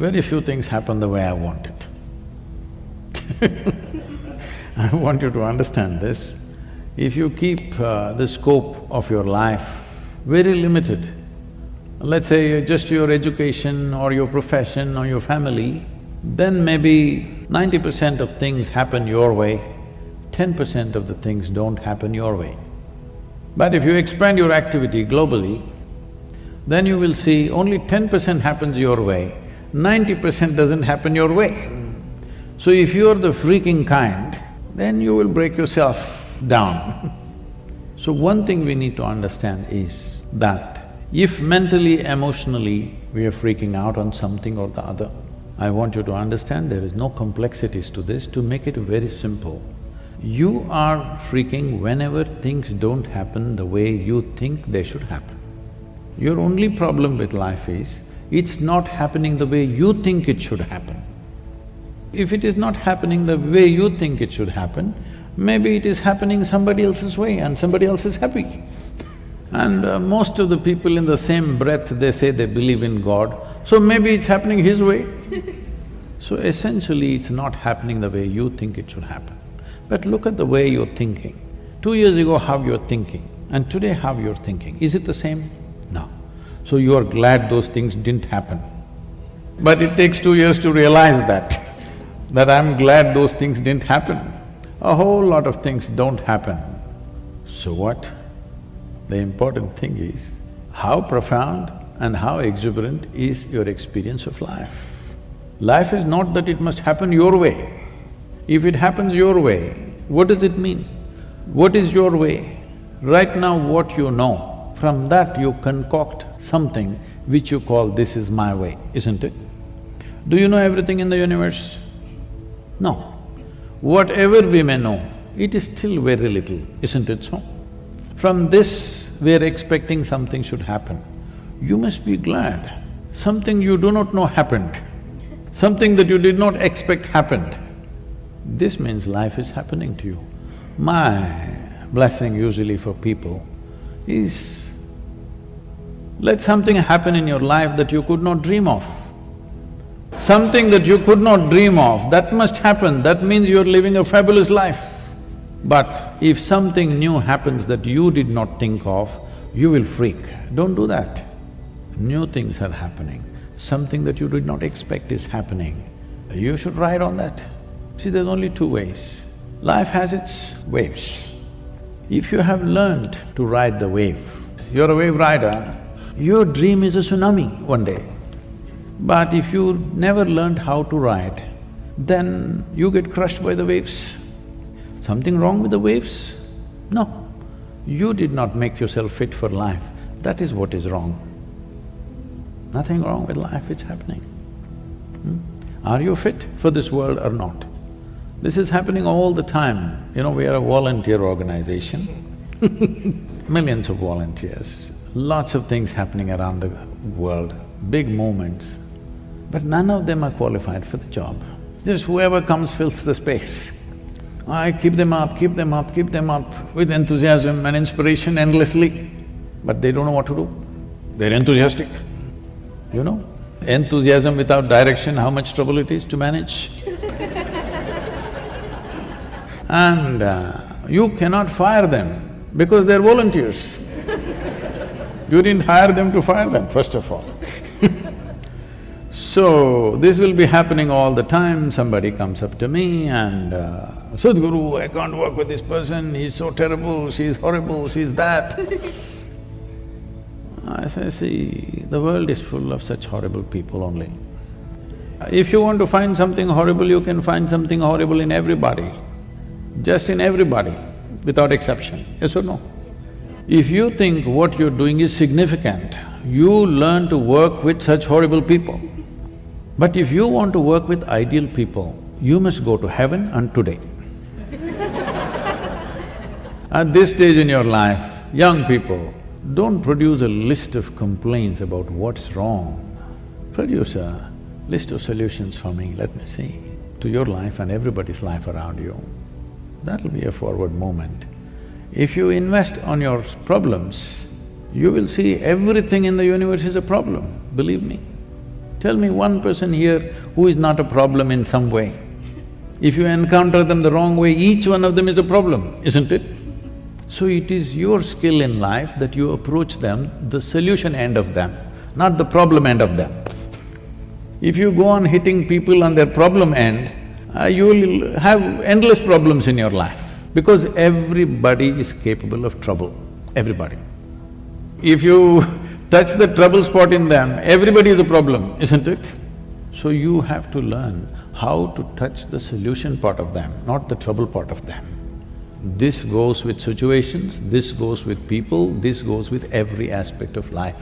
very few things happen the way I want it. I want you to understand this. If you keep the scope of your life very limited, let's say just your education or your profession or your family, then maybe 90% of things happen your way, 10% of the things don't happen your way. But if you expand your activity globally, then you will see only 10% happens your way, 90% doesn't happen your way. So if you're the freaking kind, then you will break yourself down. So one thing we need to understand is that if mentally, emotionally we are freaking out on something or the other, I want you to understand there is no complexities to this. To make it very simple, you are freaking whenever things don't happen the way you think they should happen. Your only problem with life is, it's not happening the way you think it should happen. If it is not happening the way you think it should happen, maybe it is happening somebody else's way and somebody else is happy. And most of the people in the same breath, they say they believe in God, so maybe it's happening his way. So essentially, it's not happening the way you think it should happen. But look at the way you're thinking. 2 years ago, how you're thinking, and today how you're thinking. Is it the same? No. So you are glad those things didn't happen. But it takes 2 years to realize that I'm glad those things didn't happen. A whole lot of things don't happen. So what? The important thing is, how profound and how exuberant is your experience of life. Life is not that it must happen your way. If it happens your way, what does it mean? What is your way? Right now what you know, from that you concoct something which you call, this is my way, isn't it? Do you know everything in the universe? No. Whatever we may know, it is still very little, isn't it so? From this, we're expecting something should happen. You must be glad. Something you do not know happened. Something that you did not expect happened. This means life is happening to you. My blessing usually for people is, let something happen in your life that you could not dream of. Something that you could not dream of, that must happen, that means you're living a fabulous life. But if something new happens that you did not think of, you will freak. Don't do that. New things are happening, something that you did not expect is happening. You should ride on that. See, there's only two ways. Life has its waves. If you have learned to ride the wave, you're a wave rider, your dream is a tsunami one day. But if you never learned how to ride, then you get crushed by the waves. Something wrong with the waves? No. You did not make yourself fit for life, that is what is wrong. Nothing wrong with life, it's happening. Are you fit for this world or not? This is happening all the time. You know, we are a volunteer organization, millions of volunteers, lots of things happening around the world, big movements. But none of them are qualified for the job. Just whoever comes fills the space. I keep them up, keep them up, keep them up with enthusiasm and inspiration endlessly, but they don't know what to do. They're enthusiastic, you know. Enthusiasm without direction, how much trouble it is to manage. And you cannot fire them because they're volunteers. You didn't hire them to fire them, first of all. So, this will be happening all the time. Somebody comes up to me and, Sadhguru, I can't work with this person, he's so terrible, she's horrible, she's that. I say, see, the world is full of such horrible people only. If you want to find something horrible, you can find something horrible in everybody, just in everybody, without exception, yes or no? If you think what you're doing is significant, you learn to work with such horrible people. But if you want to work with ideal people, you must go to heaven and today. At this stage in your life, young people, don't produce a list of complaints about what's wrong. Produce a list of solutions for me, let me see, to your life and everybody's life around you. That'll be a forward movement. If you invest on your problems, you will see everything in the universe is a problem, believe me. Tell me one person here who is not a problem in some way. If you encounter them the wrong way, each one of them is a problem, isn't it? So it is your skill in life that you approach them, the solution end of them, not the problem end of them. If you go on hitting people on their problem end, you will have endless problems in your life, because everybody is capable of trouble, everybody. If you touch the trouble spot in them, everybody is a problem, isn't it? So you have to learn how to touch the solution part of them, not the trouble part of them. This goes with situations, this goes with people, this goes with every aspect of life.